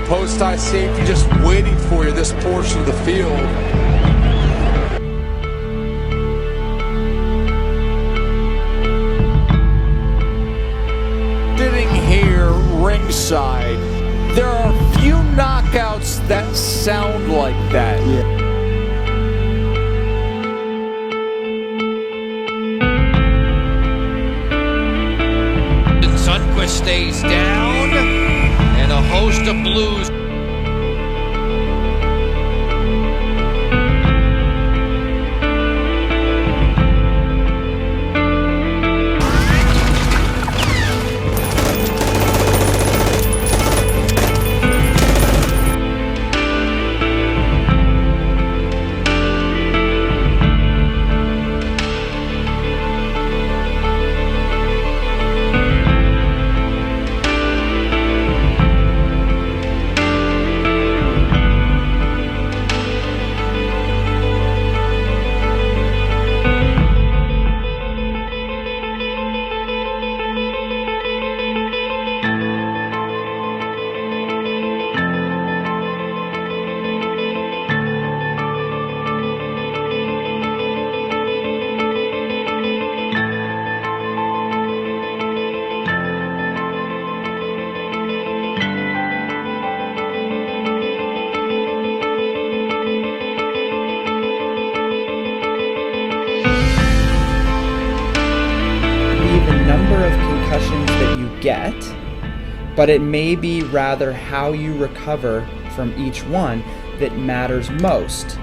post-high safety just waiting for you this portion of the field. Sitting here ringside, there are few knockouts that sound like that. Yeah. Sundquist stays down, and a host of blues. Number of concussions that you get, but it may be rather how you recover from each one that matters most.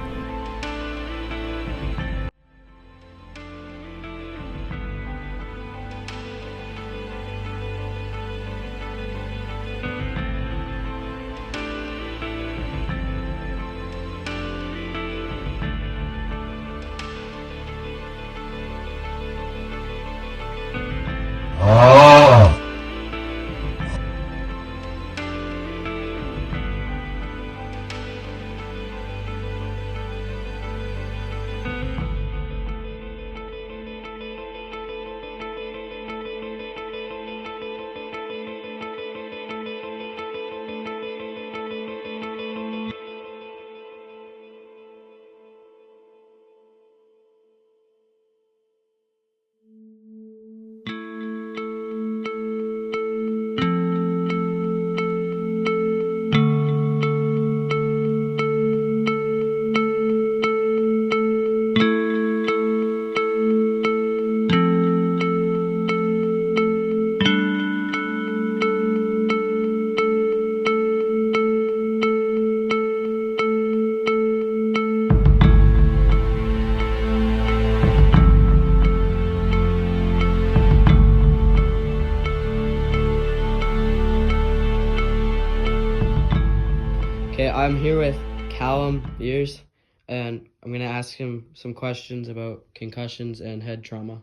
Okay, I'm here with Callum Beers, and I'm going to ask him some questions about concussions and head trauma.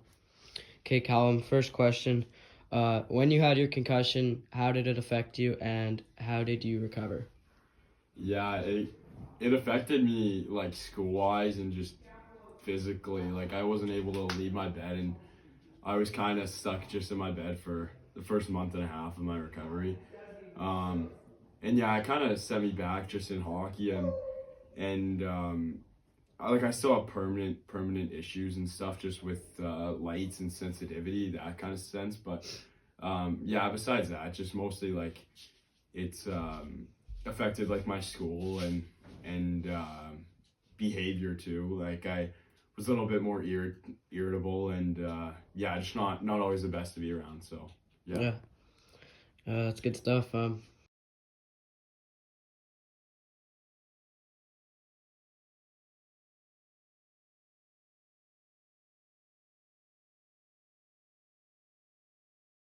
Okay, Callum, first question. When you had your concussion, how did it affect you, and how did you recover? Yeah, it affected me, like, school-wise and just physically. Like, I wasn't able to leave my bed, and I was kind of stuck just in my bed for the first month and a half of my recovery. And yeah, it kind of set me back just in hockey, and I still have permanent issues and stuff just with lights and sensitivity, that kind of sense. But yeah, besides that, just mostly like it's affected like my school and behavior too. Like I was a little bit more irritable and yeah, just not always the best to be around. So yeah. That's good stuff.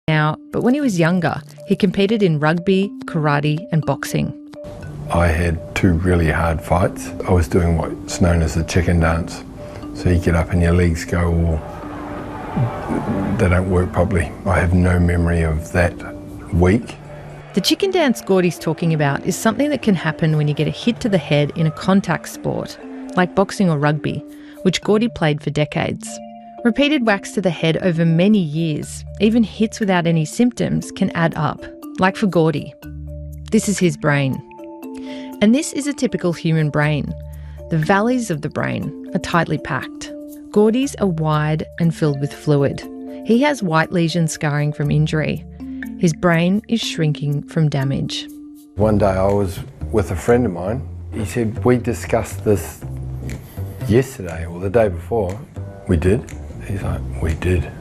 Now, but when he was younger, he competed in rugby, karate and boxing. I had two really hard fights. I was doing what's known as the chicken dance. So you get up and your legs go all, they don't work properly. I have no memory of that week. The chicken dance Gordy's talking about is something that can happen when you get a hit to the head in a contact sport, like boxing or rugby, which Gordy played for decades. Repeated whacks to the head over many years, even hits without any symptoms, can add up, like for Gordy. This is his brain. And this is a typical human brain. The valleys of the brain are tightly packed. Gordy's are wide and filled with fluid. He has white lesion scarring from injury. His brain is shrinking from damage. One day I was with a friend of mine. He said, we discussed this yesterday or the day before. We did? He's like, we did.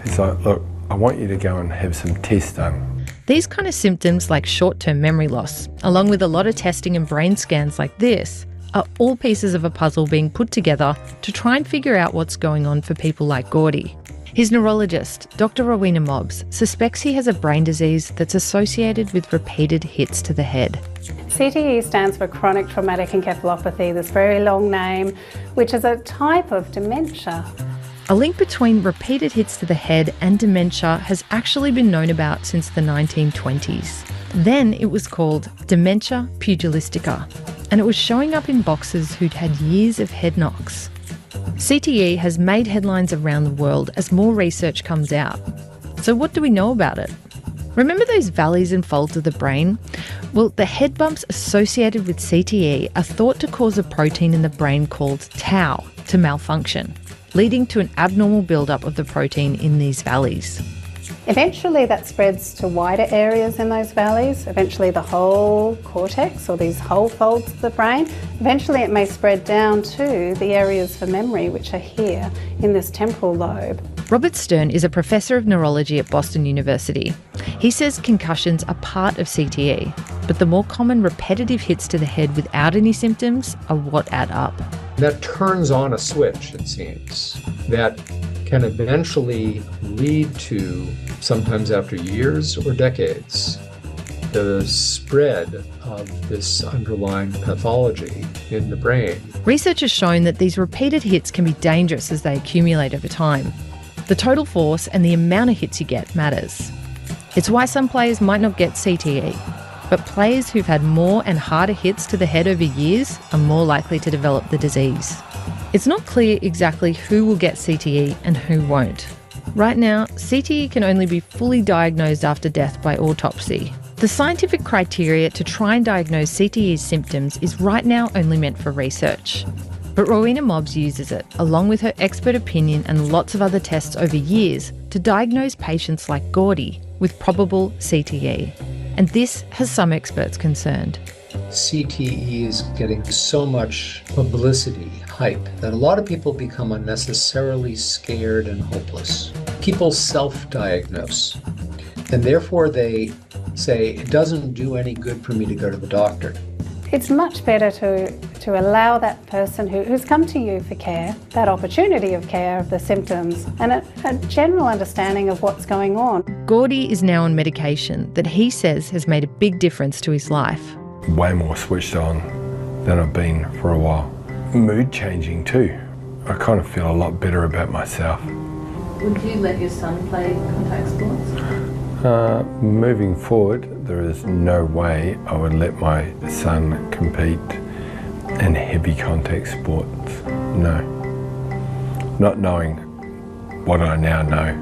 He's like, look, I want you to go and have some tests done. These kind of symptoms like short-term memory loss, along with a lot of testing and brain scans like this, are all pieces of a puzzle being put together to try and figure out what's going on for people like Gordy. His neurologist, Dr. Rowena Mobbs, suspects he has a brain disease that's associated with repeated hits to the head. CTE stands for chronic traumatic encephalopathy, this very long name, which is a type of dementia. A link between repeated hits to the head and dementia has actually been known about since the 1920s. Then it was called dementia pugilistica, and it was showing up in boxers who'd had years of head knocks. CTE has made headlines around the world as more research comes out. So what do we know about it? Remember those valleys and folds of the brain? Well, the head bumps associated with CTE are thought to cause a protein in the brain called tau to malfunction, leading to an abnormal buildup of the protein in these valleys. Eventually that spreads to wider areas in those valleys, eventually the whole cortex or these whole folds of the brain. Eventually it may spread down to the areas for memory, which are here in this temporal lobe. Robert Stern is a professor of neurology at Boston University. He says concussions are part of CTE, but the more common repetitive hits to the head without any symptoms are what add up. That turns on a switch, it seems, that can eventually lead to, sometimes after years or decades, the spread of this underlying pathology in the brain. Research has shown that these repeated hits can be dangerous as they accumulate over time. The total force and the amount of hits you get matters. It's why some players might not get CTE, but players who've had more and harder hits to the head over years are more likely to develop the disease. It's not clear exactly who will get CTE and who won't. Right now, CTE can only be fully diagnosed after death by autopsy. The scientific criteria to try and diagnose CTE's symptoms is right now only meant for research. But Rowena Mobbs uses it, along with her expert opinion and lots of other tests over years, to diagnose patients like Gordy with probable CTE. And this has some experts concerned. CTE is getting so much publicity, hype, that a lot of people become unnecessarily scared and hopeless. People self-diagnose, and therefore they say, it doesn't do any good for me to go to the doctor. It's much better to allow that person who's come to you for care, that opportunity of care of the symptoms and a general understanding of what's going on. Gordy is now on medication that he says has made a big difference to his life. Way more switched on than I've been for a while. Mood changing too. I kind of feel a lot better about myself. Would you let your son play contact sports? Moving forward, there is no way I would let my son compete in heavy contact sports. No. Not knowing what I now know.